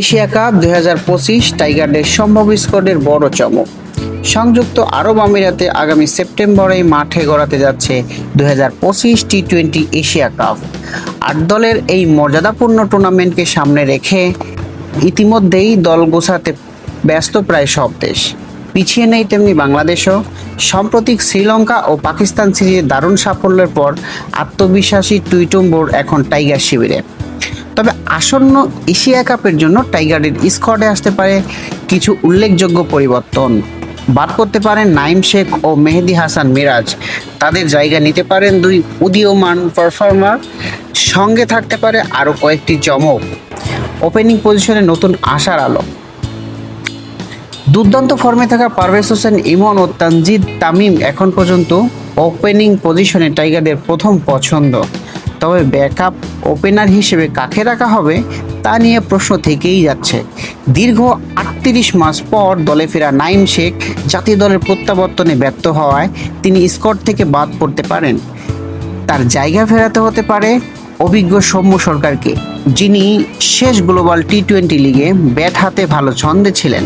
Asia cup 2025 টাইগারদের সম্ভাব্য স্কোয়াডের বড় চমক। সংযুক্ত আরব আমিরাতে আগামী সেপ্টেম্বরে মাঠে গড়াতে যাচ্ছে 2025 টি-20 এশিয়া কাপ। 8 দলের এই মর্যাদাপূর্ণ টুর্নামেন্টকে সামনে রেখে ইতিমধ্যেই দল গোছাতে ব্যস্ত প্রায় সব দেশ। পিছিয়ে নেই তেমনি বাংলাদেশও। সাম্প্রতিক শ্রীলঙ্কা ও পাকিস্তান সিরিজের দারুণ সাফল্যের পর আত্মবিশ্বাসী টুইটুম্বর এখন টাইগার শিবিরে। তবে আসন্ন এশিয়া কাপের জন্য টাইগারের স্কোয়াডে আসতে পারে কিছু উল্লেখযোগ্য পরিবর্তন। বাদ করতে পারেন নাইম শেখ ও মেহেদী হাসান মিরাজ। তাদের জায়গা নিতে পারেন দুই উদীয়মান পারফর্মার। সঙ্গে থাকতে পারে আরও কয়েকটি চমক। ওপেনিং পজিশনে নতুন আশার আলো। দুর্দান্ত ফর্মে থাকা পারভেজ হোসেন ইমন ও তানজিদ তামিম এখন পর্যন্ত ওপেনিং পজিশনে টাইগারদের প্রথম পছন্দ। তবে ব্যাকআপ ওপেনার হিসেবে কাকে রাখা হবে তা নিয়ে প্রশ্ন থেকেই যাচ্ছে। দীর্ঘ 38 মাস পর দলে ফেরা নাইম শেখ জাতীয় দলের প্রত্যাবর্তনে ব্যর্থ হওয়ায় তিনি স্কোয়াড থেকে বাদ পড়তে পারেন। তার জায়গা ফেরাতে হতে পারে অভিজ্ঞ সৌম্য সরকারকে, যিনি শেষ গ্লোবাল টি-20 লিগে ব্যাট হাতে ভালো ছন্দে ছিলেন।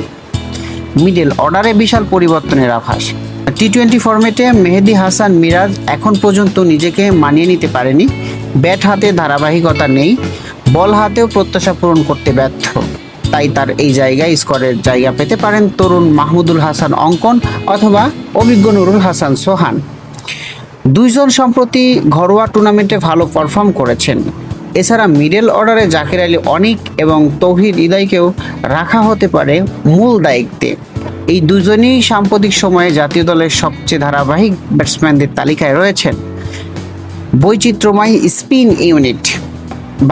মিডল অর্ডারে বিশাল পরিবর্তনের আভাস। টি-20 ফরম্যাটে মেহেদী হাসান মিরাজ এখন পর্যন্ত নিজেকে মানিয়ে নিতে পারেনি। ব্যাট হাতে ধারাবাহিকতা নেই, বল হাতেও প্রত্যাশা পূরণ করতে ব্যর্থ। তাই তার এই জায়গায় স্কোয়াডের জায়গা পেতে পারেন তরুণ মাহমুদুল হাসান অঙ্কন অথবা অভিজ্ঞ নুরুল হাসান সোহান। দুইজন সম্প্রতি ঘরোয়া টুর্নামেন্টে ভালো পারফর্ম করেছেন। এছাড়া মিডল অর্ডারে জাকির আলী অনিক এবং তৌহিদ হৃদয়কেও রাখা হতে পারে মূল দায়িত্বে। এই দুজনেই সাম্প্রতিক সময়ে জাতীয় দলের সবচেয়ে ধারাবাহিক ব্যাটসম্যানদের তালিকায় রয়েছেন। বৈচিত্র্যময় স্পিন ইউনিট।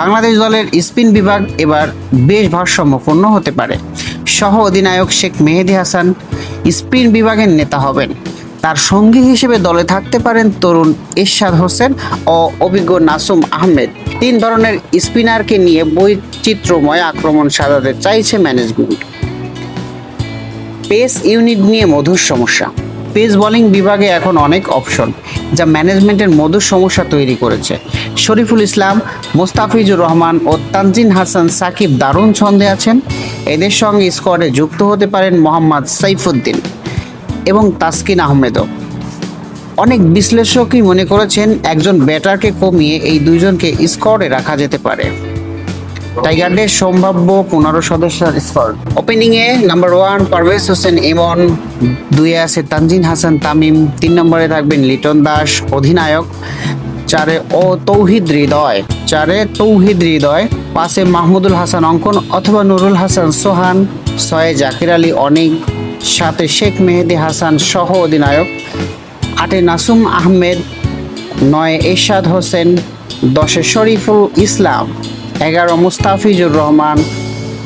বাংলাদেশ দলের স্পিন বিভাগ এবার বেশ ভারসাম্যপূর্ণ হতে পারে। সহ অধিনায়ক শেখ মেহেদী হাসান স্পিন বিভাগের নেতা হবেন। তার সঙ্গী হিসেবে দলে থাকতে পারেন তরুণ এরশাদ হোসেন ও অভিজ্ঞ নাসুম আহমেদ। 3 ধরনের স্পিনারকে নিয়ে বৈচিত্র্যময় আক্রমণ সাজাতে চাইছে ম্যানেজমেন্ট। পেস ইউনিট নিয়ে মধুর সমস্যা। পেস বোলিং বিভাগে এখন অনেক অপশন, যা ম্যানেজমেন্টের মধুর সমস্যা তৈরি করেছে। শরীফুল ইসলাম, মোস্তাফিজুর রহমান ও তানজিন হাসান সাকিব দারুণ ছন্দে আছেন। এদের সঙ্গে স্কোয়াডে যুক্ত হতে পারেন মোহাম্মদ সাইফুদ্দিন এবং তাসকিন আহমেদও। অনেক বিশ্লেষকই মনে করেছেন একজন ব্যাটারকে কমিয়ে এই দুইজনকে স্কোয়াডে রাখা যেতে পারে। টাইগারদের সম্ভাব্য 15 সদস্যের স্কোয়াড। ওপেনিংয়ে নাম্বার 1 পারভেজ হোসেন ইমন, 2-এ আছে তানজিন হাসান তামিম, 3 নম্বরে থাকবেন লিটন দাস অধিনায়ক, 4-এ তৌহিদ হৃদয়, 5-এ মাহমুদুল হাসান অঙ্কন অথবা নুরুল হাসান সোহান, 6-এ জাকির আলী অনিক, 7-এ শেখ মেহেদী হাসান সহ অধিনায়ক, 8-এ নাসুম আহমেদ, 9-এ এরশাদ হোসেন, 10-এ শরীফুল ইসলাম, 11 মুস্তাফিজুর রহমান,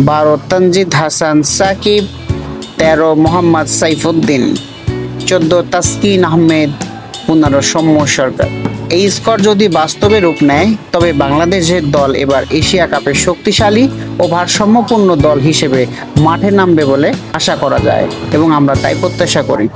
12 তানজিদ হাসান সাকিব, 13 মোহাম্মদ সাইফুদ্দিন, 14 তাসকিন আহমেদ, 15 সৌম্য সরকার। এই স্কোয়াড যদি বাস্তবে রূপ নেয় তবে বাংলাদেশের দল এবার এশিয়া কাপের শক্তিশালী ও ভারসাম্যপূর্ণ দল হিসেবে মাঠে নামবে বলে আশা করা যায় এবং আমরা তাই প্রত্যাশা করি।